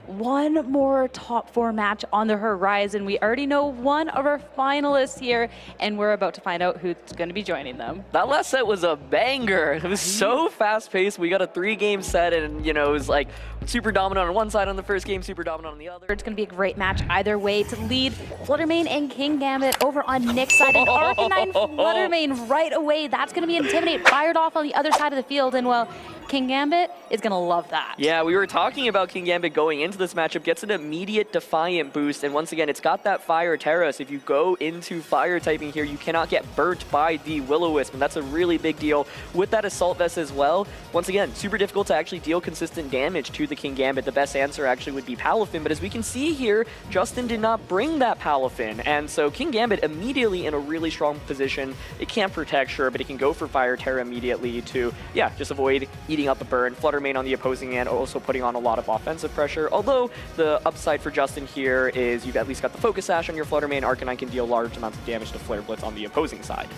one more top 4 match on the horizon. We already know one of our finalists here, and we're about to find out who's going to be joining them. That last set was a banger. It was so fast-paced. We got a 3-game set, and it was like super dominant on one side on the first game, super dominant on the other. It's going to be a great match either way to lead Fluttermane and King Gambit over on Nick's side. And Arcanine Fluttermane right away. That's going to be Intimidate, fired off on the other side of the field, and well, King Gambit is going to love that. Yeah, we were talking about King Gambit going into this matchup, gets an immediate Defiant boost, and once again, it's got that Fire Terra, so if you go into Fire typing here, you cannot get burnt by the Will-O-Wisp, and that's a really big deal with that Assault Vest as well. Once again, super difficult to actually deal consistent damage to the King Gambit. The best answer actually would be Palafin, but as we can see here, Justin did not bring that Palafin, and so King Gambit immediately in a really strong position. It can't protect, sure, but it can go for Fire Terra immediately to, yeah, just avoid eating up the burn. Fluttermane on the opposing end also putting on a lot of offensive pressure, although the upside for Justin here is you've at least got the Focus Sash on your Fluttermane. Arcanine can deal large amounts of damage to Flare Blitz on the opposing side.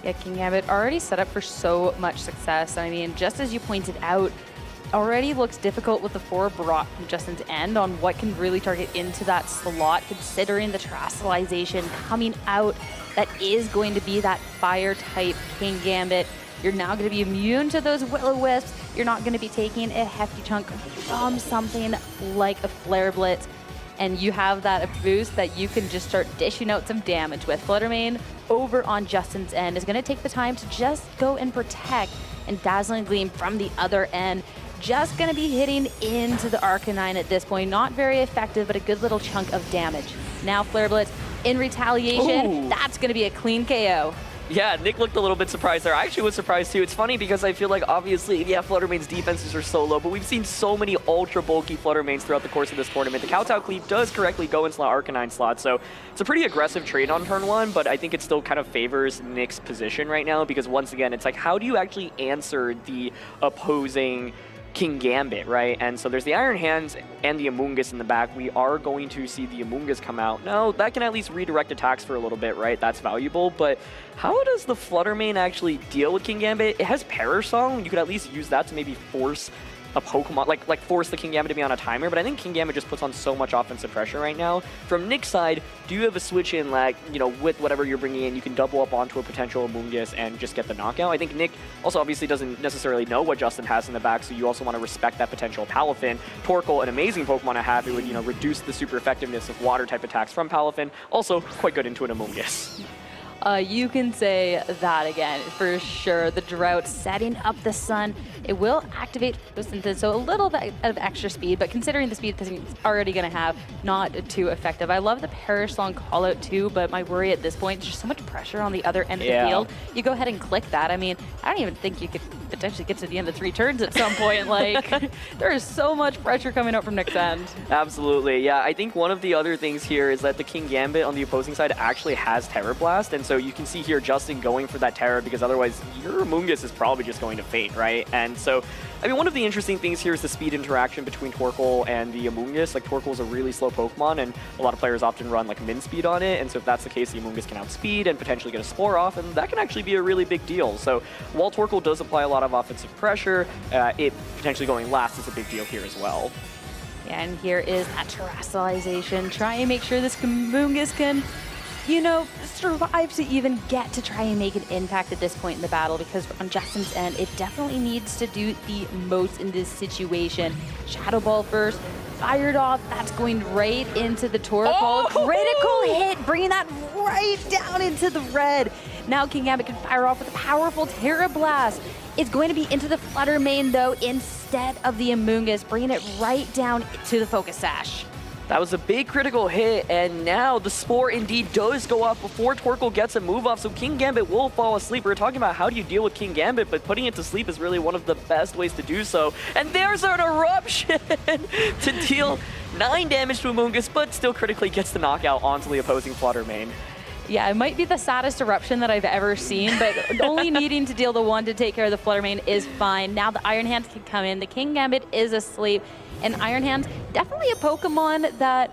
Yeah, King Gambit already set up for so much success. I mean, just as you pointed out, already looks difficult with the 4 brought from Justin's end on what can really target into that slot, considering the Terastallization coming out. That is going to be that Fire type King Gambit. You're now going to be immune to those Will-O-Wisps. You're not going to be taking a hefty chunk from something like a Flare Blitz. And you have that boost that you can just start dishing out some damage with. Fluttermane over on Justin's end is going to take the time to just go and protect, and Dazzling Gleam from the other end just going to be hitting into the Arcanine at this point. Not very effective, but a good little chunk of damage. Now Flare Blitz in retaliation. Ooh. That's going to be a clean KO. Yeah, Nick looked a little bit surprised there. I actually was surprised too. It's funny because I feel like obviously, yeah, Fluttermane's defenses are so low, but we've seen so many ultra bulky Fluttermanes throughout the course of this tournament. The Kowtow Cleave does correctly go into the Arcanine slot, so it's a pretty aggressive trade on turn 1, but I think it still kind of favors Nick's position right now because once again, it's like, how do you actually answer the opposing King Gambit, right? And so there's the Iron Hands and the Amoonguss in the back. We are going to see the Amoonguss come out. Now, that can at least redirect attacks for a little bit, right? That's valuable, but how does the Fluttermane actually deal with King Gambit? It has Perish Song. You could at least use that to maybe force a Pokemon, like force the King Gambit to be on a timer, but I think King Gambit just puts on so much offensive pressure right now. From Nick's side, do you have a switch in, like, with whatever you're bringing in, you can double up onto a potential Amoonguss and just get the knockout? I think Nick also obviously doesn't necessarily know what Justin has in the back, so you also want to respect that potential Palafin. Torkoal, an amazing Pokemon to have. It would, reduce the super effectiveness of water type attacks from Palafin. Also, quite good into an Amoonguss. You can say that again, for sure. The Drought setting up the Sun. It will activate photosynthesis, so a little bit of extra speed, but considering the speed it's already going to have, not too effective. I love the Perish Song call out too, but my worry at this point is just so much pressure on the other end of the field. You go ahead and click that. I mean, I don't even think you could potentially get to the end of 3 turns at some point. Like, there is so much pressure coming up from Nick's end. Absolutely, yeah. I think one of the other things here is that the King Gambit on the opposing side actually has Terra Blast, and so you can see here Justin going for that Terra because otherwise your Amoonguss is probably just going to faint, right? And so, I mean, one of the interesting things here is the speed interaction between Torkoal and the Amoonguss. Like, Torkoal is a really slow Pokemon, and a lot of players often run like min speed on it, and so if that's the case, the Amoonguss can outspeed and potentially get a Spore off, and that can actually be a really big deal. So while Torkoal does apply a lot of offensive pressure, it potentially going last is a big deal here as well. Yeah, and here is that Terastallization. Try and make sure this Amoonguss can, survive to even get to try and make an impact at this point in the battle, because on Justin's end, it definitely needs to do the most in this situation. Shadow Ball first, fired off, that's going right into the Torkoal. Critical hit, bringing that right down into the red. Now King Gambit can fire off with a powerful Terra Blast. It's going to be into the Fluttermane though, instead of the Amoonguss, bringing it right down to the Focus Sash. That was a big critical hit, and now the Spore indeed does go off before Torkoal gets a move off, so King Gambit will fall asleep. We're talking about how do you deal with King Gambit, but putting it to sleep is really one of the best ways to do so. And there's an Eruption to deal 9 damage to Amoonguss, but still critically gets the knockout onto the opposing Fluttermane. Yeah, it might be the saddest eruption that I've ever seen, but only needing to deal the 1 to take care of the Fluttermane is fine. Now the Iron Hands can come in. The King Gambit is asleep, and Iron Hands, definitely a Pokemon that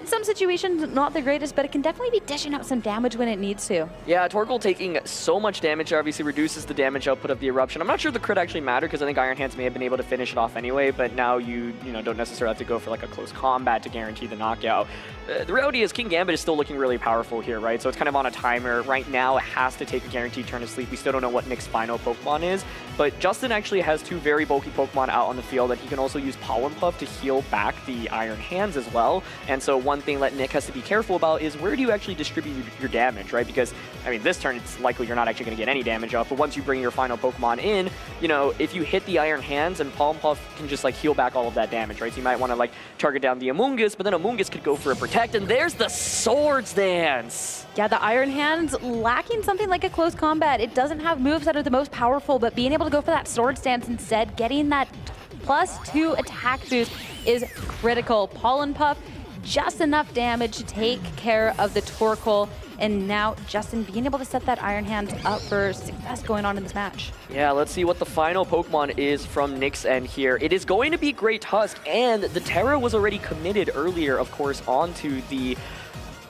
in some situations, not the greatest, but it can definitely be dishing out some damage when it needs to. Yeah, Torkoal taking so much damage obviously reduces the damage output of the Eruption. I'm not sure the crit actually mattered because I think Iron Hands may have been able to finish it off anyway, but now you don't necessarily have to go for like a close combat to guarantee the knockout. The reality is Kingambit is still looking really powerful here, right? So it's kind of on a timer. Right now, it has to take a guaranteed turn of sleep. We still don't know what Nick's final Pokemon is, but Justin actually has 2 very bulky Pokemon out on the field, and he can also use Pollen Puff to heal back the Iron Hands as well. And so one thing that Nick has to be careful about is where do you actually distribute your damage, right? Because, I mean, this turn, it's likely you're not actually going to get any damage off, but once you bring your final Pokemon in, if you hit the Iron Hands, and Pollen Puff can just, like, heal back all of that damage, right? So you might want to, like, target down the Amoonguss, but then Amoonguss could go for a Protect, and there's the Swords Dance! Yeah, the Iron Hands lacking something like a close combat. It doesn't have moves that are the most powerful, but being able to go for that Swords Dance instead, getting that +2 attack boost is critical. Pollen Puff, just enough damage to take care of the Torkoal, and now Justin being able to set that Iron Hands up for success going on in this match. Yeah, let's see what the final Pokemon is from Nick's end here. It is going to be Great Tusk, and the Terra was already committed earlier, of course, onto the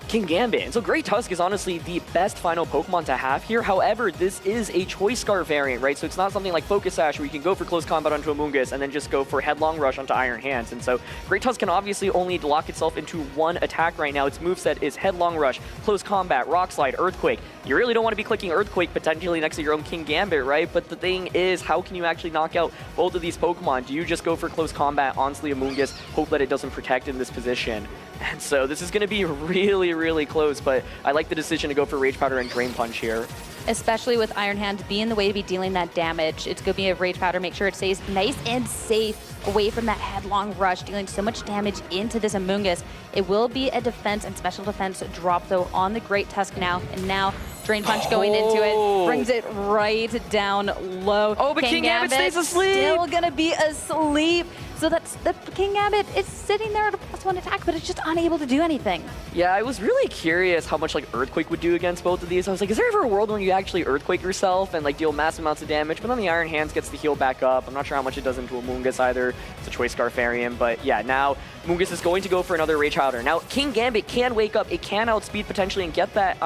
Kingambit. And so Great Tusk is honestly the best final Pokemon to have here. However, this is a Choice Scarf variant, right? So it's not something like Focus Sash where you can go for close combat onto Amoonguss and then just go for Headlong Rush onto Iron Hands. And so Great Tusk can obviously only lock itself into one attack right now. Its moveset is Headlong Rush, Close Combat, Rock Slide, Earthquake. You really don't want to be clicking Earthquake potentially next to your own Kingambit, right? But the thing is, how can you actually knock out both of these Pokemon? Do you just go for close combat onto the Amoonguss, hope that it doesn't protect in this position? And so this is going to be really, really close, but I like the decision to go for Rage Powder and Drain Punch here. Especially with Iron Hands being the way to be dealing that damage. It's going to be a Rage Powder, make sure it stays nice and safe away from that Headlong Rush, dealing so much damage into this Amoonguss. It will be a defense and special defense drop, though, on the Great Tusk now. And now Drain Punch going into it, brings it right down low. Oh, but Kingambit stays asleep! Still going to be asleep. So that's the Kingambit is sitting there at a +1 attack, but it's just unable to do anything. Yeah, I was really curious how much like Earthquake would do against both of these. I was like, is there ever a world when you actually Earthquake yourself and like deal massive amounts of damage? But then the Iron Hands gets to heal back up. I'm not sure how much it does into Amoonguss either. It's a Choice Scarf variant, but yeah, now Amoonguss is going to go for another Rage Powder. Now Kingambit can wake up. It can outspeed potentially and get that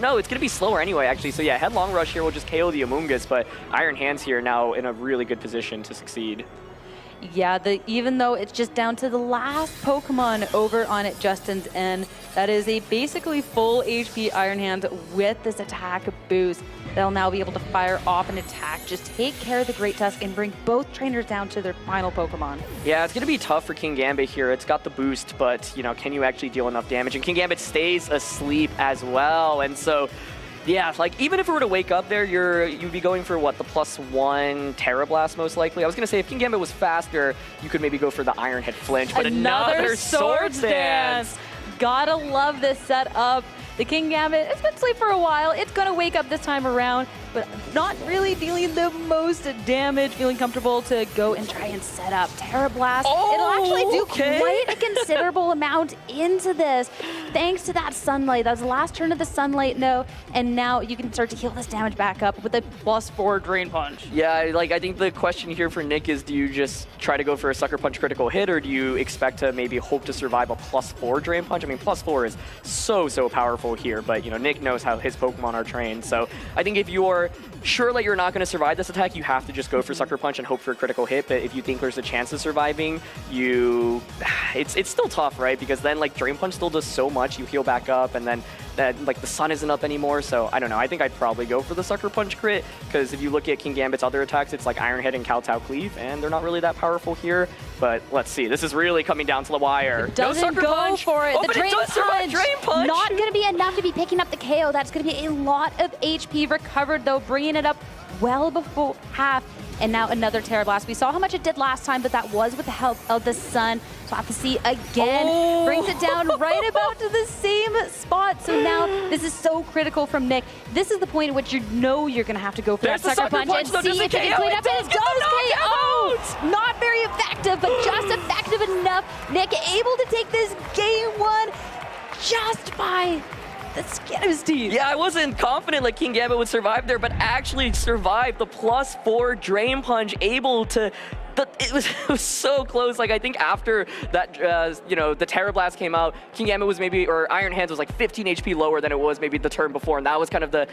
no, it's going to be slower anyway actually. So yeah, Headlong Rush here will just KO the Amoonguss, but Iron Hands here now in a really good position to succeed. Yeah, even though it's just down to the last Pokemon over on it, Justin's end, that is a basically full HP Iron Hands with this attack boost. They'll now be able to fire off an attack, just take care of the Great Tusk and bring both trainers down to their final Pokemon. Yeah, it's going to be tough for Kingambit here. It's got the boost, but, can you actually deal enough damage? And Kingambit stays asleep as well, and so yeah, like even if it were to wake up there, you'd be going for what, the +1 Terra Blast most likely. I was gonna say if Kingambit was faster, you could maybe go for the Iron Head Flinch, but another Swords Dance. Gotta love this setup. The Kingambit, it's been asleep for a while. It's gonna wake up this time around, but not really dealing the most damage, feeling comfortable to go and try and set up Terra Blast. It'll actually do quite a considerable amount into this, thanks to that Sunlight. That was the last turn of the Sunlight, and now you can start to heal this damage back up with a +4 Drain Punch. Yeah, I think the question here for Nick is, do you just try to go for a Sucker Punch critical hit, or do you expect to maybe hope to survive a +4 Drain Punch? I mean, +4 is so powerful here, but Nick knows how his Pokemon are trained, so I think if you're sure that you're not going to survive this attack, you have to just go for Sucker Punch and hope for a critical hit. But if you think there's a chance of surviving, it's still tough, right? Because then like Drain Punch still does so much, you heal back up, and then that like the sun isn't up anymore. So I don't know. I think I'd probably go for the Sucker Punch crit, because if you look at Kingambit's other attacks, it's like Iron Head and Kowtow Cleave, and they're not really that powerful here. But let's see. This is really coming down to the wire. It doesn't go for it. Oh, but it does survive Drain Punch. Not going to be enough to be picking up the KO. That's going to be a lot of HP recovered, though, bringing it up well before half. And now another Terra Blast. We saw how much it did last time, but that was with the help of the sun. So we'll have to see again. Brings it down right about to the same spot. So now this is so critical from Nick. This is the point at which you're going to have to go for that Sucker Punch and see if it can clean up. And it does KO! Not very effective, but just effective enough. Nick able to take this game one just by the skin of his teeth. Yeah, I wasn't confident like Kingambit would survive there, but actually survived the +4 Drain Punch, able to it was so close. Like, I think after that, you know, the Terra Blast came out, King Gambit was maybe, or Iron Hands was like 15 HP lower than it was maybe the turn before, and that was kind of the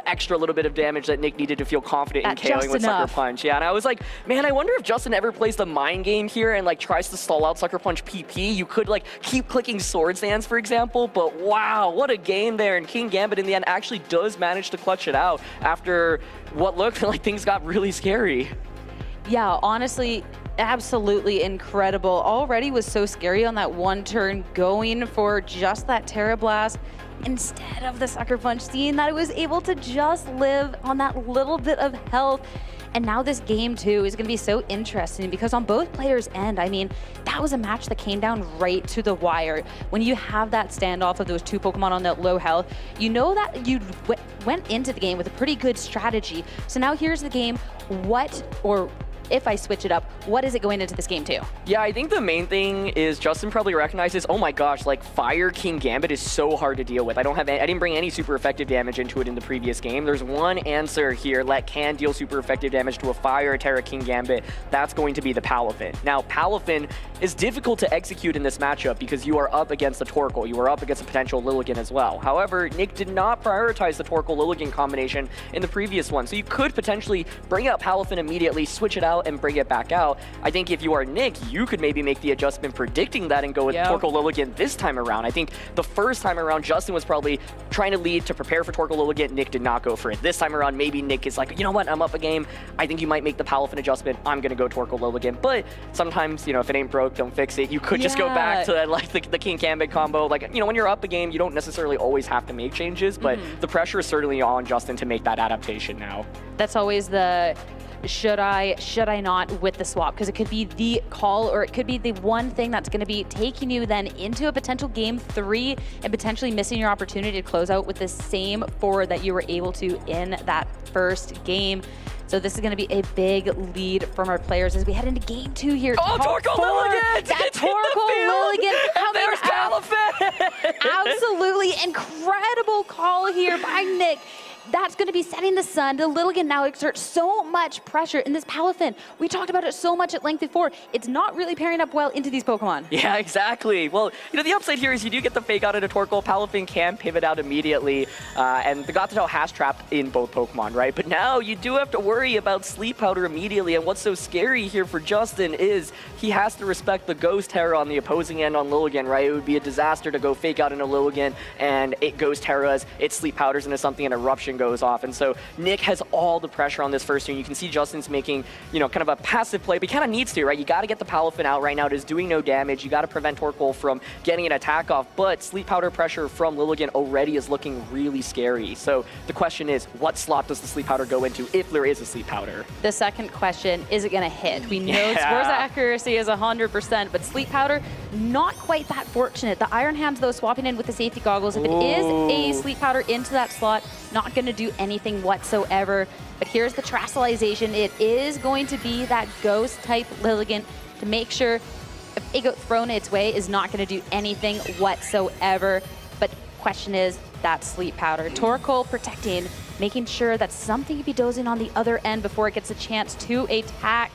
extra little bit of damage that Nick needed to feel confident in KOing with Sucker Punch. Yeah, and I was like, man, I wonder if Justin ever plays the mind game here and like tries to stall out Sucker Punch PP. You could like keep clicking Sword Sands, for example, but wow, what a game there. And King Gambit in the end actually does manage to clutch it out after what looked like things got really scary. Yeah, honestly, absolutely incredible. Already was so scary on that one turn, going for just that Terra Blast instead of the Sucker Punch, seeing that it was able to just live on that little bit of health. And now this game too is going to be so interesting because on both players' end, I mean, that was a match that came down right to the wire. When you have that standoff of those two Pokemon on that low health, you know that you went into the game with a pretty good strategy. So now here's the game. If I switch it up, what is it going into this game too? Yeah, I think the main thing is Justin probably recognizes, oh my gosh, like Fire King Gambit is so hard to deal with. I didn't bring any super effective damage into it in the previous game. There's one answer here that can deal super effective damage to a Fire Terra King Gambit. That's going to be the Palafin. Now, Palafin is difficult to execute in this matchup because you are up against the Torkoal. You are up against a potential Lilligant as well. However, Nick did not prioritize the Torkoal-Lilligant combination in the previous one, so you could potentially bring out Palafin immediately, switch it out, and bring it back out. I think if you are Nick, you could maybe make the adjustment predicting that and go with Torkoal-Lilligant this time around. I think the first time around, Justin was probably trying to lead to prepare for Torkoal-Lilligant. Nick did not go for it. This time around, maybe Nick is like, you know what, I'm up a game. I think you might make the Palafin adjustment. I'm going to go Torkoal-Lilligant. But sometimes, you know, if it ain't broke, don't fix it. You could just go back to like the King Gambit combo. Like, you know, when you're up a game, you don't necessarily always have to make changes, but the pressure is certainly on Justin to make that adaptation now. That's always the should I not with the swap, because it could be the call or it could be the one thing that's going to be taking you then into a potential game 3 and potentially missing your opportunity to close out with the same forward that you were able to in that first game. So this is going to be a big lead from our players as we head into game 2 here. Oh, Torkoal-Lilligant! That Torkoal-Lilligant coming out. There's Palafin! Absolutely incredible call here by Nick. That's going to be setting the sun. The Lilligant now exerts so much pressure in this Palafin. We talked about it so much at length before. It's not really pairing up well into these Pokemon. Yeah, exactly. Well, you know, the upside here is you do get the fake out at a Torkoal. Palafin can pivot out immediately, and the Gothitelle has trapped in both Pokemon, right? But now you do have to worry about Sleep Powder immediately, and what's so scary here for Justin is he has to respect the Ghost Terra on the opposing end on Lilligant, right? It would be a disaster to go fake out in a Lilligant, and it Ghost Terras, it Sleep Powders into something, and Eruption goes off. And so Nick has all the pressure on this first turn. You can see Justin's making, you know, kind of a passive play, but he kind of needs to, right? You got to get the Palafin out right now. It is doing no damage. You got to prevent Torkoal from getting an attack off, but Sleep Powder pressure from Lilligant already is looking really scary. So the question is, what slot does the Sleep Powder go into if there is a Sleep Powder? The second question, is it going to hit? We know Spore's accuracy is 100%, but Sleep Powder, not quite that fortunate. The Iron Hands, though, swapping in with the safety goggles. If it is a Sleep Powder into that slot, not going to do anything whatsoever. But here's the Terastallization. It is going to be that Ghost-type Lilligant to make sure if it got thrown its way is not going to do anything whatsoever. But question is, that Sleep Powder. Torkoal protecting, making sure that something could be dozing on the other end before it gets a chance to attack.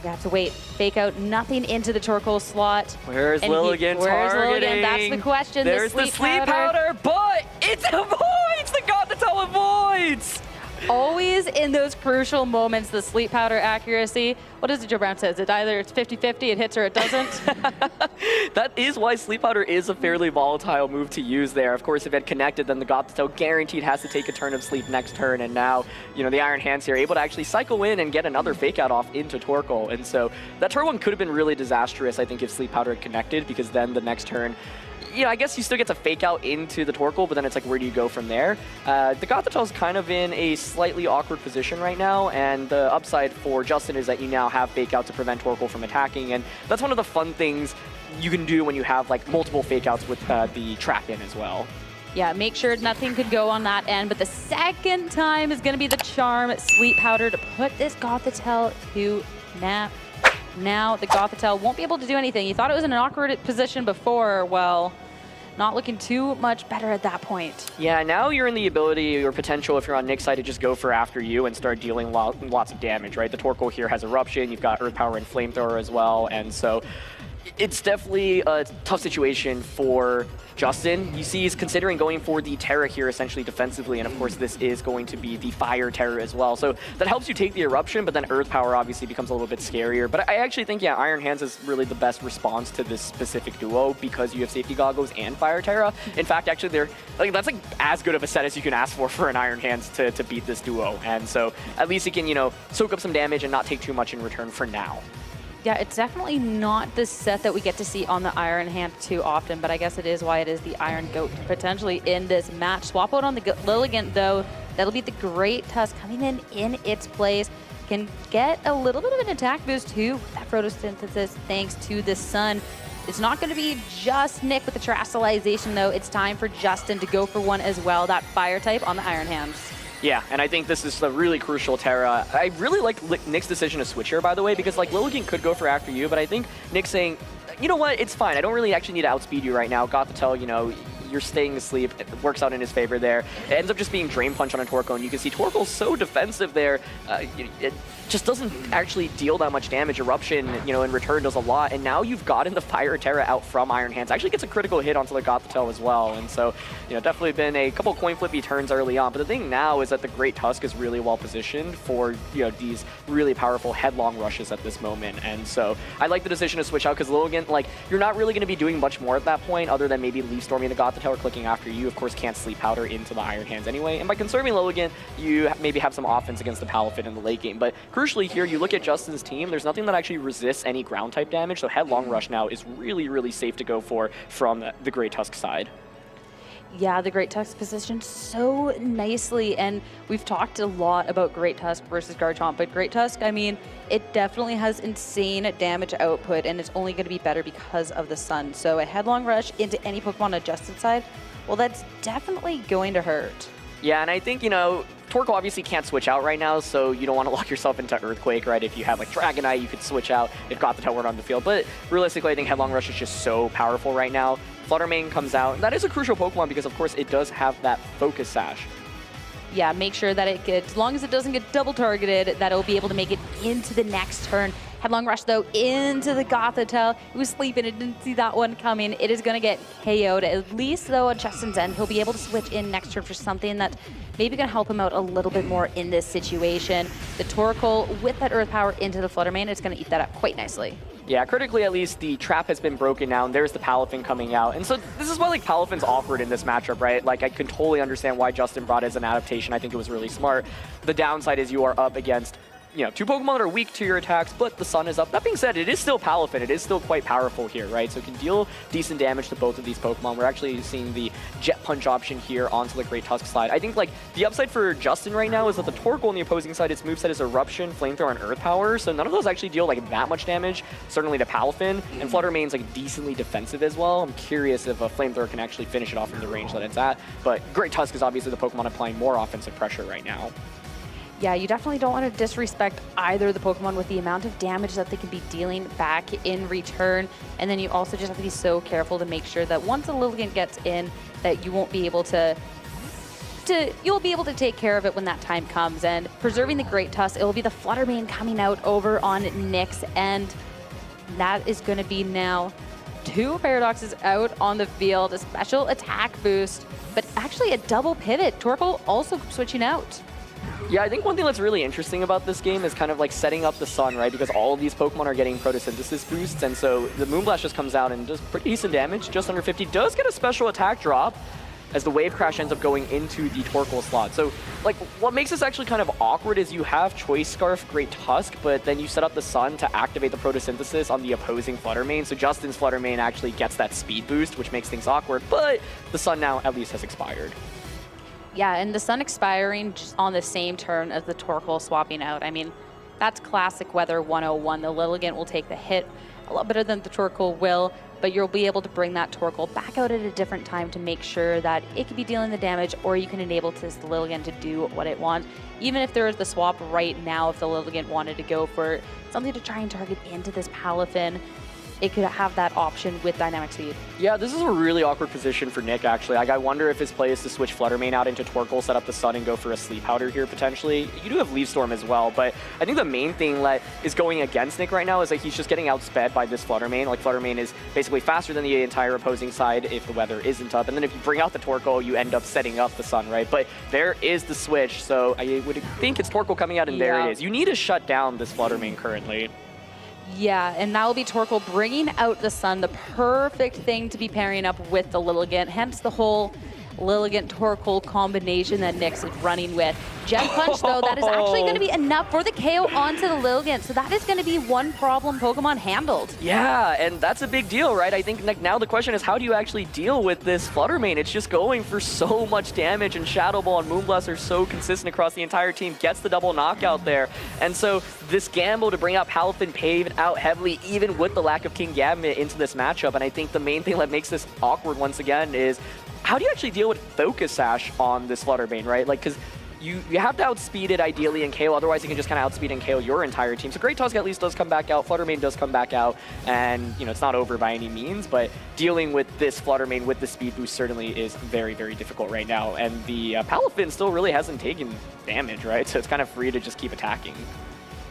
We have to wait. Fake out, nothing into the Torkoal slot. Where's Lilligant targeting? Lilligant? That's the question. There's the Sleep Powder, but it avoids! The Gothitelle avoids! Always in those crucial moments, the Sleep Powder accuracy. What is it Joe Brown says? It either it's 50-50, it hits or it doesn't. That is why Sleep Powder is a fairly volatile move to use there. Of course, if it connected, then the Gothitelle guaranteed has to take a turn of sleep next turn. And now, you know, the Iron Hands here able to actually cycle in and get another fake out off into Torkoal. And so that turn one could have been really disastrous, I think, if Sleep Powder had connected, because then the next turn, you know, I guess you still get to fake out into the Torkoal, but then it's like, where do you go from there? The Gothitelle is kind of in a slightly awkward position right now, and the upside for Justin is that you now have fake out to prevent Torkoal from attacking, and that's one of the fun things you can do when you have like multiple fake outs with the trap in as well. Yeah, make sure nothing could go on that end, but the second time is going to be the charm Sleep Powder to put this Gothitelle to nap. Now the Gothitelle won't be able to do anything. You thought it was in an awkward position before. Well, not looking too much better at that point. Yeah, now you're in the ability or potential, if you're on Nick's side, to just go for after you and start dealing lots of damage, right? The Torkoal here has Eruption, you've got Earth Power and Flamethrower as well, and so it's definitely a tough situation for Justin. You see he's considering going for the Terra here essentially defensively, and of course this is going to be the Fire Terra as well. So that helps you take the Eruption, but then Earth Power obviously becomes a little bit scarier. But I actually think, yeah, Iron Hands is really the best response to this specific duo because you have Safety Goggles and Fire Terra. In fact, actually, that's like as good of a set as you can ask for an Iron Hands to beat this duo. And so at least it can, you know, soak up some damage and not take too much in return for now. Yeah, it's definitely not the set that we get to see on the Iron Hand too often, but I guess it is why it is the Iron Goat potentially in this match. Swap out on the Lilligant, though. That'll be the Great Tusk coming in its place. Can get a little bit of an attack boost too with that photosynthesis thanks to the sun. It's not going to be just Nick with the Terastallization, though. It's time for Justin to go for one as well, that Fire type on the Iron Hands. Yeah, and I think this is a really crucial Terra. I really like Nick's decision to switch here, by the way, because like Lilligant could go for after you, but I think Nick's saying, you know what, it's fine. I don't really actually need to outspeed you right now. Got to tell, you know, you're staying asleep. It works out in his favor there. It ends up just being Drain Punch on a Torkoal, and you can see Torkoal's so defensive there. It just doesn't actually deal that much damage. Eruption, you know, in return does a lot, and now you've gotten the Fire Terra out from Iron Hands. Actually gets a critical hit onto the Gothitelle as well, and so, you know, definitely been a couple coin flippy turns early on. But the thing now is that the Great Tusk is really well positioned for, you know, these really powerful headlong rushes at this moment, and so I like the decision to switch out because Lilligant, like, you're not really going to be doing much more at that point other than maybe Leaf Storming the Gothitelle or clicking after you. Of course, can't Sleep Powder into the Iron Hands anyway, and by conserving Lilligant, you maybe have some offense against the Palafin in the late game. But crucially here, you look at Justin's team, there's nothing that actually resists any ground type damage, so Headlong Rush now is really, really safe to go for from the Great Tusk side. Yeah, the Great Tusk positioned so nicely, and we've talked a lot about Great Tusk versus Garchomp, but Great Tusk, I mean, it definitely has insane damage output, and it's only going to be better because of the sun. So a Headlong Rush into any Pokemon on Justin's side, well, that's definitely going to hurt. Yeah, and I think, you know, Torkoal obviously can't switch out right now, so you don't want to lock yourself into Earthquake, right? If you have like Dragonite, you could switch out if Gothitelle were on the field. But realistically, I think Headlong Rush is just so powerful right now. Fluttermane comes out, and that is a crucial Pokemon because, of course, it does have that Focus Sash. Yeah, make sure that it gets, as long as it doesn't get double targeted, that it'll be able to make it into the next turn. Headlong Rush, though, into the Gothitelle. It was sleeping. It didn't see that one coming. It is going to get KO'd. At least, though, at Justin's end, he'll be able to switch in next turn for something that's maybe going to help him out a little bit more in this situation. The Torkoal, with that Earth Power into the Fluttermane, it's going to eat that up quite nicely. Yeah, critically at least, the trap has been broken now, and there's the Palafin coming out. And so this is why, like, Palafin's awkward in this matchup, right? Like, I can totally understand why Justin brought it as an adaptation. I think it was really smart. The downside is you are up against, you know, two Pokemon that are weak to your attacks, but the sun is up. That being said, it is still Palafin. It is still quite powerful here, right? So it can deal decent damage to both of these Pokemon. We're actually seeing the Jet Punch option here onto the Great Tusk side. I think, like, the upside for Justin right now is that the Torkoal on the opposing side, its moveset is Eruption, Flamethrower, and Earth Power, so none of those actually deal, like, that much damage, certainly to Palafin, and Fluttermane's, like, decently defensive as well. I'm curious if a Flamethrower can actually finish it off from the range that it's at, but Great Tusk is obviously the Pokemon applying more offensive pressure right now. Yeah, you definitely don't want to disrespect either of the Pokemon with the amount of damage that they can be dealing back in return. And then you also just have to be so careful to make sure that once a Lilligant gets in, that you won't be able you'll be able to take care of it when that time comes. And preserving the Great Tusk, it will be the Fluttermane coming out over on Nick's end. That is going to be now two Paradoxes out on the field, a special attack boost, but actually a double pivot. Torkoal also switching out. Yeah, I think one thing that's really interesting about this game is kind of like setting up the sun, right? Because all of these Pokemon are getting photosynthesis boosts, and so the Moonblast just comes out and does pretty decent damage, just under 50. Does get a special attack drop as the Wave Crash ends up going into the Torkoal slot. So, like, what makes this actually kind of awkward is you have Choice Scarf, Great Tusk, but then you set up the sun to activate the photosynthesis on the opposing Fluttermane. So Justin's Fluttermane actually gets that speed boost, which makes things awkward, but the sun now at least has expired. Yeah, and the sun expiring just on the same turn as the Torkoal swapping out. I mean, that's classic weather 101. The Lilligant will take the hit a lot better than the Torkoal will, but you'll be able to bring that Torkoal back out at a different time to make sure that it can be dealing the damage, or you can enable this Lilligant to do what it wants. Even if there is the swap right now, if the Lilligant wanted to go for something to try and target into this Palafin, it could have that option with dynamic speed. Yeah, this is a really awkward position for Nick, actually. Like, I wonder if his play is to switch Flutter Mane out into Torkoal, set up the Sun, and go for a Sleep Powder here, potentially. You do have Leaf Storm as well, but I think the main thing that is going against Nick right now is that he's just getting outsped by this Flutter Mane. Like, Flutter Mane is basically faster than the entire opposing side if the weather isn't up, and then if you bring out the Torkoal, you end up setting up the Sun, right? But there is the switch, so I would think it's Torkoal coming out, and there it is. You need to shut down this Flutter Mane currently. Yeah, and that will be Torkoal bringing out the Sun, the perfect thing to be pairing up with the Lilligant, hence the whole Lilligant-Torkoal combination that Nick's is running with. Jet Punch, though, that is actually going to be enough for the KO onto the Lilligant, so that is going to be one problem Pokemon handled. Yeah, and that's a big deal, right? I think like, now the question is, how do you actually deal with this Flutter Mane? It's just going for so much damage, and Shadow Ball and Moonblast are so consistent across the entire team, gets the double knockout there. And so this gamble to bring out Palafin paved out heavily, even with the lack of King Gambit into this matchup, and I think the main thing that makes this awkward once again is, how do you actually deal with Focus Sash on this Flutter Mane, right? Like, because you have to outspeed it ideally in KO, otherwise you can just kind of outspeed and KO your entire team. So Great Tusk at least does come back out, Flutter Mane does come back out, and you know, it's not over by any means, but dealing with this Flutter Mane with the speed boost certainly is very, very difficult right now. And the Palafin still really hasn't taken damage, right? So it's kind of free to just keep attacking.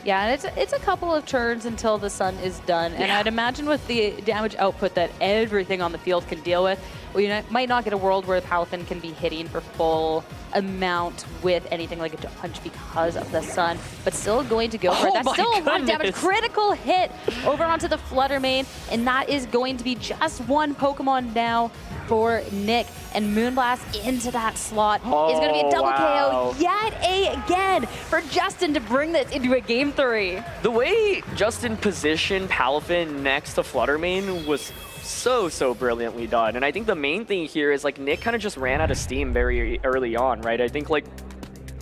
Yeah, and it's a couple of turns until the Sun is done, and I'd imagine with the damage output that everything on the field can deal with, we might not get a world where the Palafin can be hitting for full amount with anything like a Jet Punch because of the Sun, but still going to go for it. That's still a lot of damage. Critical hit over onto the Flutter Mane, and that is going to be just one Pokemon now for Nick, and Moonblast into that slot is going to be a double KO yet again for Justin to bring this into a Game 3. The way Justin positioned Palafin next to Flutter Mane was so brilliantly done, and I think the main thing here is like Nick kind of just ran out of steam very early on, right? I think like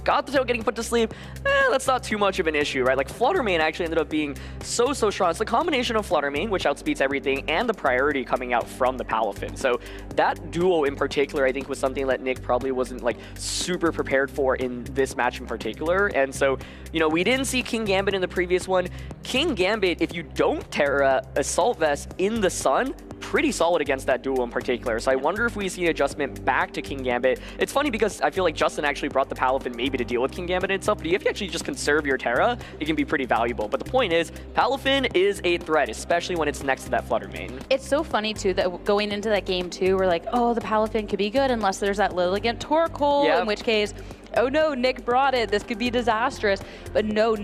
got the tail getting put to sleep, that's not too much of an issue, right? Like Flutter Mane actually ended up being so strong. It's the combination of Flutter Mane, which outspeeds everything, and the priority coming out from the Palafin. So that duo in particular, I think, was something that Nick probably wasn't like super prepared for in this match in particular. And so, you know, we didn't see King Gambit in the previous one. King Gambit, if you don't Terra Assault Vest in the Sun, pretty solid against that duo in particular. So I wonder if we see an adjustment back to King Gambit. It's funny because I feel like Justin actually brought the Palafin maybe to deal with King Gambit itself, but if you actually just conserve your Terra, it can be pretty valuable. But the point is, Palafin is a threat, especially when it's next to that Flutter Mane. It's so funny too that going into that game too, we're like, oh, the Palafin could be good unless there's that Lilligant Torkoal, in which case, oh no, Nick brought it, this could be disastrous. But no,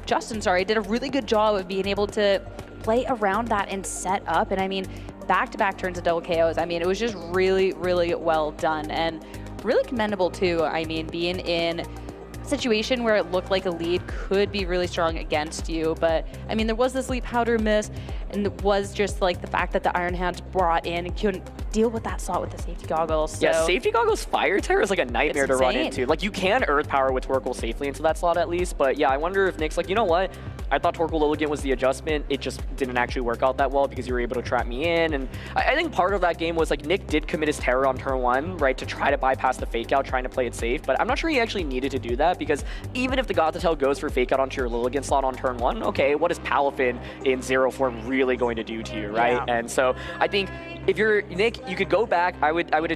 Justin, did a really good job of being able to play around that and set up. And I mean, back-to-back turns of double KOs. I mean, it was just really well done and really commendable too. I mean, being in a situation where it looked like a lead could be really strong against you, but I mean, there was this Leaf Powder miss, and it was just like the fact that the Iron Hands brought in and couldn't deal with that slot with the safety goggles. So. Yeah, safety goggles Fire Terror is like a nightmare to run into. Like, you can Earth Power with Torkoal safely into that slot at least, but yeah, I wonder if Nick's like, you know what? I thought Torkoal Lilligant was the adjustment. It just didn't actually work out that well because you were able to trap me in. And I think part of that game was like Nick did commit his Terror on turn 1, right, to try to bypass the fake out, trying to play it safe. But I'm not sure he actually needed to do that because even if the Gothitelle goes for fake out onto your Lilligant slot on turn 1, okay, what is Palafin in Zero form really going to do to you, right? Yeah. And so I think if you're Nick, you could go back. I would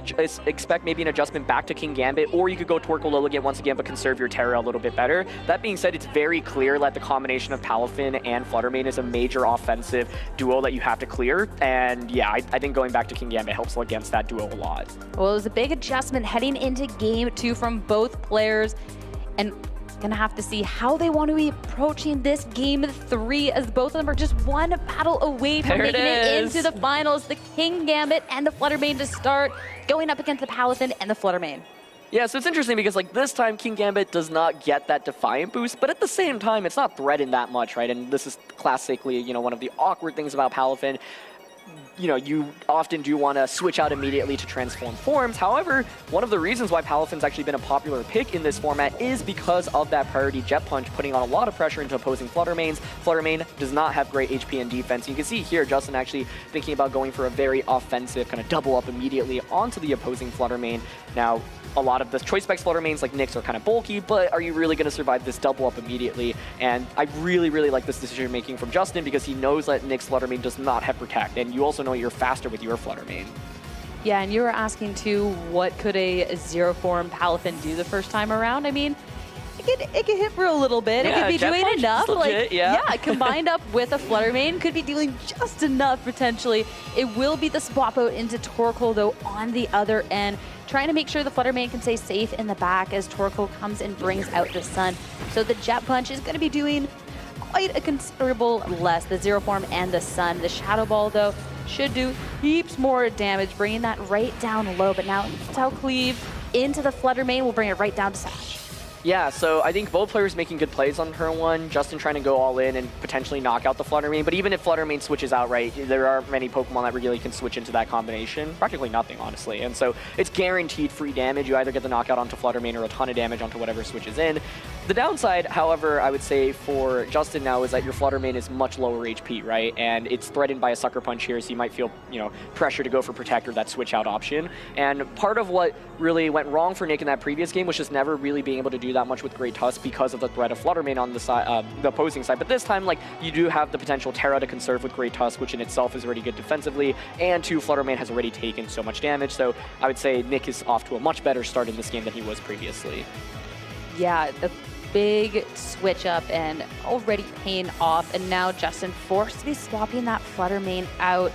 expect maybe an adjustment back to King Gambit, or you could go Torkoal Lilligant once again, but conserve your Terror a little bit better. That being said, it's very clear that the combination of Palafin and Flutter Mane is a major offensive duo that you have to clear. And yeah, I think going back to King Gambit helps against that duo a lot. Well, it was a big adjustment heading into Game 2 from both players, and gonna have to see how they want to be approaching this Game 3, as both of them are just one battle away from making it into the finals. The King Gambit and the Flutter Mane to start, going up against the Palafin and the Flutter Mane. Yeah, so it's interesting because like this time King Gambit does not get that Defiant boost, but at the same time it's not threatened that much, right? And this is classically, you know, one of the awkward things about Palafin. You know, you often do want to switch out immediately to transform forms. However, one of the reasons why Palafin's actually been a popular pick in this format is because of that priority Jet Punch, putting on a lot of pressure into opposing Flutter Manes. Flutter Mane does not have great HP and defense. You can see here Justin actually thinking about going for a very offensive kind of double up immediately onto the opposing Flutter Mane. Now, a lot of the choice specs Flutter mains like Nyx are kind of bulky, but are you really going to survive this double up immediately? And I really, really like this decision making from Justin because he knows that Nyx Flutter main does not have Protect, and you also know you're faster with your Flutter main. Yeah, and you were asking too, what could a zero form Palafin do the first time around? I mean, it could hit for a little bit. Yeah, it could be Jet doing Punch is enough. legit, yeah. Combined up with a Flutter main, could be dealing just enough potentially. It will be the swap out into Torkoal though on the other end, trying to make sure the Flutter main can stay safe in the back as Torkoal comes and brings out the Sun. So the Jet Punch is going to be doing quite a considerable less, the Zero Form and the Sun. The Shadow Ball though should do heaps more damage, bringing that right down low. But now Tau Cleave into the Flutter main will bring it right down to Sash. Yeah, so I think both players making good plays on turn one. Justin trying to go all in and potentially knock out the Flutter main. But even if Flutter main switches out right, there are many Pokemon that really can switch into that combination. Practically nothing, honestly. And so it's guaranteed free damage. You either get the knockout onto Flutter main or a ton of damage onto whatever switches in. The downside, however, I would say for Justin now is that your Flutter main is much lower HP, right? And it's threatened by a Sucker Punch here, so you might feel, pressure to go for Protect or that switch out option. And part of what really went wrong for Nick in that previous game was just never really being able to do that much with Great Tusk because of the threat of Flutter main on the side, the opposing side. But this time, you do have the potential Terra to conserve with Great Tusk, which in itself is already good defensively, and Flutter main has already taken so much damage. So I would say Nick is off to a much better start in this game than he was previously. Yeah, the big switch up and already paying off, and now Justin forced to be swapping that Flutter main out,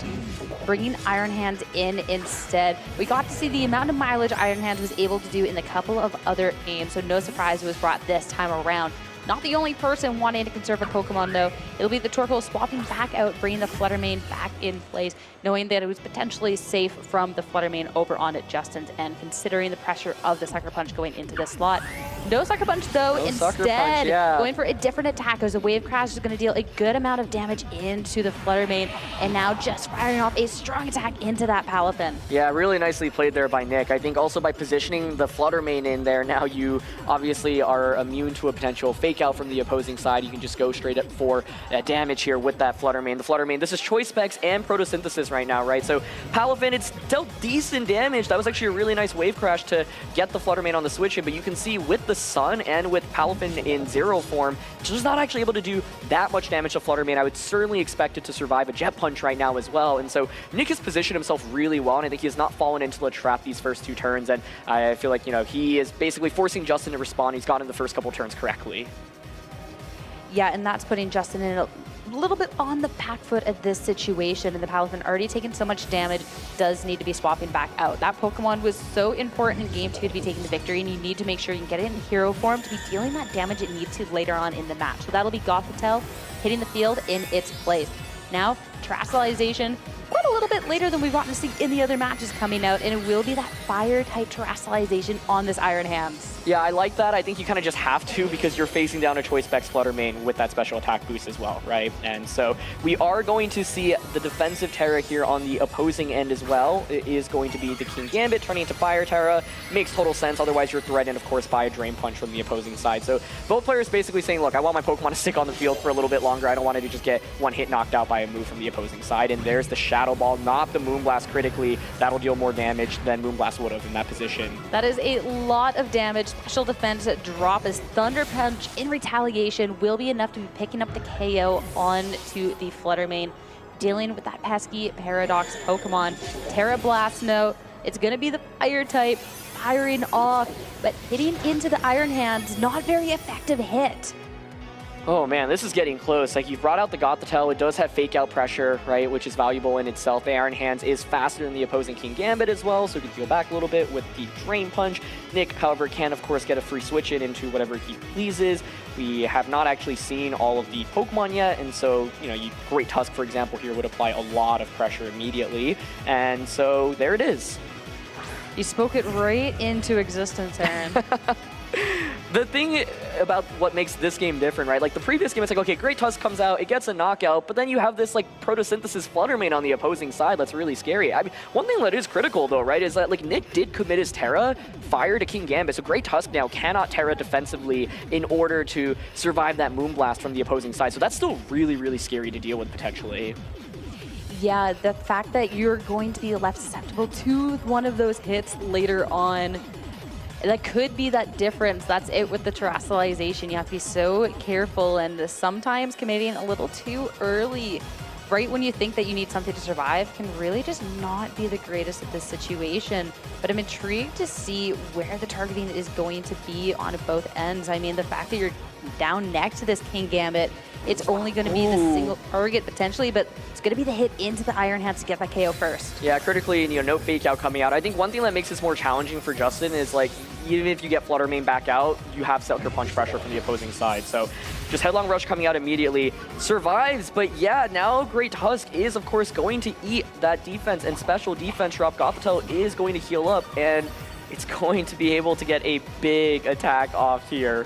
bringing Iron Hands in instead. We got to see the amount of mileage Iron Hands was able to do in a couple of other games, so no surprise it was brought this time around. Not the only person wanting to conserve a Pokemon though. It'll be the Torkoal swapping back out, bringing the Flutter main back in place, knowing that it was potentially safe from the Flutter main over on at Justin's end, considering the pressure of the Sucker Punch going into the slot. No Sucker Punch though, instead going for a different attack as a Wave Crash is going to deal a good amount of damage into the Flutter main, and now just firing off a strong attack into that Palafin. Yeah, really nicely played there by Nick. I think also by positioning the Flutter main in there, now you obviously are immune to a potential fake out from the opposing side. You can just go straight up for damage here with that Flutter main. The Flutter main, this is Choice Specs and Photosynthesis right now, right? So Palafin, it's dealt decent damage. That was actually a really nice Wave Crash to get the Flutter main on the switch in, but you can see with the Sun and with Palafin in Zero Form, just not actually able to do that much damage to Flutter main. I would certainly expect it to survive a Jet Punch right now as well. And so Nick has positioned himself really well, and I think he has not fallen into the trap these first two turns. And I feel like, he is basically forcing Justin to respond. He's gotten the first couple turns correctly. Yeah, and that's putting Justin in a little bit on the back foot of this situation, and the Palafin already taken so much damage, does need to be swapping back out. That Pokemon was so important in Game 2 to be taking the victory, and you need to make sure you can get it in hero form to be dealing that damage it needs to later on in the match. So that'll be Gothitelle hitting the field in its place. Now, Terastallization, quite a little bit later than we've gotten to see in the other matches coming out, and it will be that Fire-type Terastallization on this Iron Hands. Yeah, I like that. I think you kind of just have to because you're facing down a Choice Specs Flutter main with that special attack boost as well, right? And so we are going to see the defensive Terra here on the opposing end as well. It is going to be the King Gambit turning into Fire Terra. Makes total sense. Otherwise, you're threatened, of course, by a Drain Punch from the opposing side. So both players basically saying, look, I want my Pokemon to stick on the field for a little bit longer. I don't want it to just get one hit knocked out by a move from the opposing side. And there's the Shadow Ball, not the Moonblast critically. That'll deal more damage than Moonblast would have in that position. That is a lot of damage. Special defense drop as Thunder Punch in retaliation will be enough to be picking up the KO onto the Flutter main, dealing with that pesky Paradox Pokemon. Terra Blast note, it's going to be the Fire type, firing off, but hitting into the Iron Hands, not very effective hit. Oh man, this is getting close. Like, you've brought out the Gothitelle. It does have fake out pressure, right, which is valuable in itself. The Iron Hands is faster than the opposing King Gambit as well, so he can go back a little bit with the Drain Punch. Nick, however, can of course get a free switch in into whatever he pleases. We have not actually seen all of the Pokemon yet, and so, Great Tusk, for example, here would apply a lot of pressure immediately. And so there it is. You spoke it right into existence, Aaron. The thing about what makes this game different, right? Like the previous game, it's like, okay, Great Tusk comes out, it gets a knockout, but then you have this like Photosynthesis Flutter main on the opposing side that's really scary. I mean, one thing that is critical though, right, is that like Nick did commit his Terra Fire to King Gambit, so Great Tusk now cannot Terra defensively in order to survive that Moonblast from the opposing side. So that's still really, really scary to deal with potentially. Yeah, the fact that you're going to be left susceptible to one of those hits later on That could be that difference. That's it with the terrestrialization. You have to be so careful, and sometimes committing a little too early, right when you think that you need something to survive, can really just not be the greatest at this situation. But I'm intrigued to see where the targeting is going to be on both ends. I mean, the fact that you're down next to this King Gambit, it's only going to be the single target potentially, but it's going to be the hit into the Iron Hands to get that KO first. Yeah, critically, no fake out coming out. I think one thing that makes this more challenging for Justin is, like, even if you get Flutter Mane back out, you have Sucker Punch pressure from the opposing side. So just Headlong Rush coming out immediately. Survives, but yeah, now Great Tusk is, of course, going to eat that defense and special defense drop. Gothitelle is going to heal up, and it's going to be able to get a big attack off here.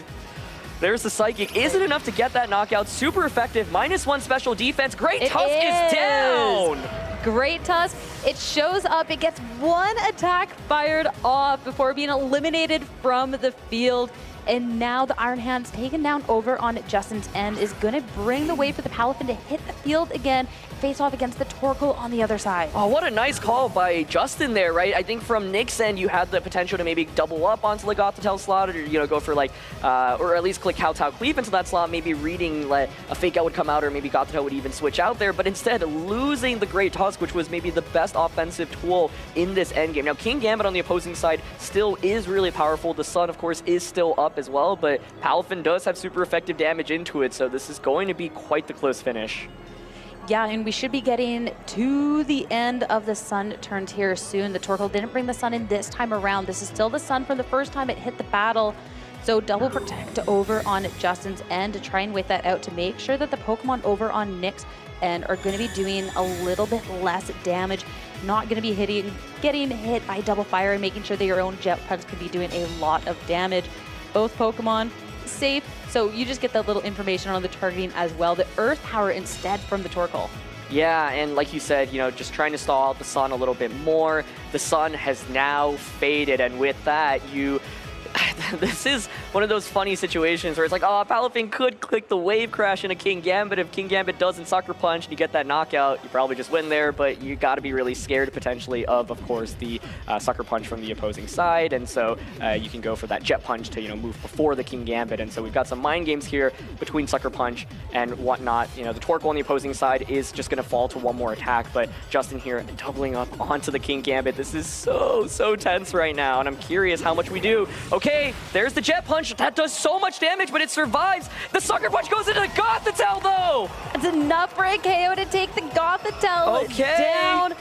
There's the Psychic. Is it enough to get that knockout? Super effective. -1 special defense. Great Tusk is down! Great Tusk. It shows up. It gets one attack fired off before being eliminated from the field. And now the Iron Hands taken down over on Justin's end is going to bring the way for the Palafin to hit the field again, face off against the Torkoal on the other side. Oh, what a nice call by Justin there, right? I think from Nick's end, you had the potential to maybe double up onto the Gothitelle slot, or go for like, or at least click Kowtow Cleave into that slot, maybe reading like a fake out would come out, or maybe Gothitelle would even switch out there, but instead losing the Great Tusk, which was maybe the best offensive tool in this endgame. Now, King Gambit on the opposing side still is really powerful. The Sun, of course, is still up as well, but Palafin does have super effective damage into it, so this is going to be quite the close finish. Yeah, and we should be getting to the end of the Sun turns here soon. The Torkoal didn't bring the Sun in this time around. This is still the Sun from the first time it hit the battle. So double protect over on Justin's end to try and wait that out to make sure that the Pokemon over on Nick's end are going to be doing a little bit less damage. Not going to be getting hit by double fire, and making sure that your own Jet Punch could be doing a lot of damage. Both Pokemon safe, so you just get that little information on the targeting as well. The Earth Power instead from the Torkoal. Yeah, and like you said, just trying to stall out the Sun a little bit more. The Sun has now faded, and with that, this is one of those funny situations where it's like, oh, Palafin could click the Wave Crash in a King Gambit. If King Gambit doesn't Sucker Punch and you get that knockout, you probably just win there, but you got to be really scared potentially of course, the Sucker Punch from the opposing side, and so you can go for that Jet Punch to, move before the King Gambit, and so we've got some mind games here between Sucker Punch and whatnot. The Torkoal on the opposing side is just going to fall to one more attack, but Justin here doubling up onto the King Gambit. This is so tense right now, and I'm curious how much we do. Okay, there's the Jet Punch. That does so much damage, but it survives. The Sucker Punch goes into the Gothitelle, though! It's enough for a KO to take the Gothitelle down.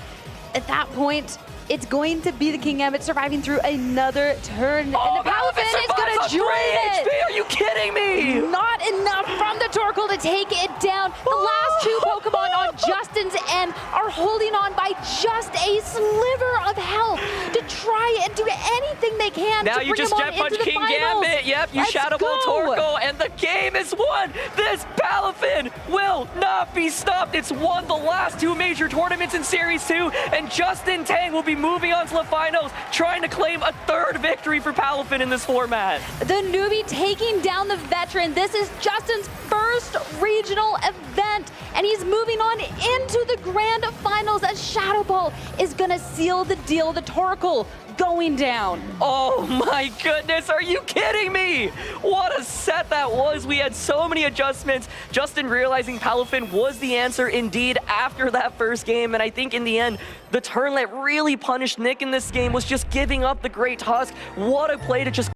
At that point, it's going to be the King Gambit surviving through another turn. Oh, and the Palafin is going to join it! HP. Are you kidding me? Not enough from the Torkoal to take it down. The last two Pokemon on Justin's end are holding on by just a sliver of health to try and do anything they can now to bring you just them Jet on Punch into the King finals. Gambit. Yep, you Let's Shadow Ball go. Torkoal, and the game is won. This Palafin will not be stopped. It's won the last two major tournaments in Series 2, and Justin Tang will be moving on to the finals, trying to claim a third victory for Palafin in this format. The newbie taking down the veteran. This is Justin's first regional event, and he's moving on into the grand finals as Shadow Ball is gonna seal the deal. The Torkoal going down. Oh my goodness, are you kidding me? What a set that was. We had so many adjustments. Justin realizing Palafin was the answer indeed after that first game, and I think in the end, the turn that really punished Nick in this game was just giving up the Great Tusk. What a play to just